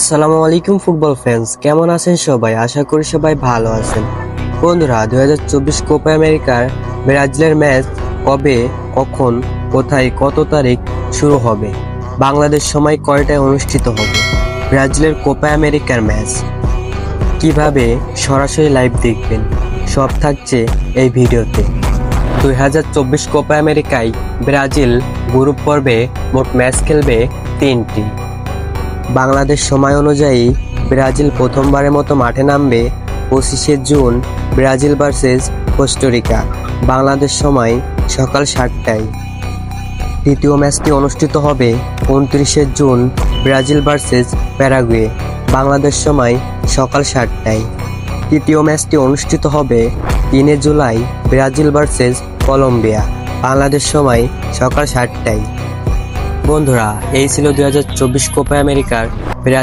আসসালামু আলাইকুম football fans, কেমন আছেন সবাই? আশা করি সবাই ভালো আছেন। বন্ধুরা, 2024 কোপা আমেরিকার ব্রাজিলের ম্যাচ কবে, কখন, কোথায়, কত তারিখ শুরু হবে? বাংলাদেশ সময় কয়টায় অনুষ্ঠিত হবে ব্রাজিলের কোপা আমেরিকার ম্যাচ? কিভাবে সরাসরি লাইভ দেখবেন, সব থাকছে এই ভিডিওতে। 2024 কোপা আমেরিকায় ব্রাজিল গ্রুপ পর্বে মোট ম্যাচ খেলবে 3টি। বাংলাদেশ সময় অনুযায়ী ব্রাজিল প্রথমবারের মতো মাঠে নামবে 25শে June Brazil versus Costa Rica, Bangladesh সময় সকাল 7টায়। দ্বিতীয় ম্যাচটি অনুষ্ঠিত হবে 29শে June Brazil versus Paraguay, Bangladesh সময় সকাল 7টায়। তৃতীয় ম্যাচটি অনুষ্ঠিত হবে 3 July Brazil versus Colombia, Bangladesh সময় সকাল 7টায়। বন্ধুরা, এই ছিল 2024 কোপা আমেরিকার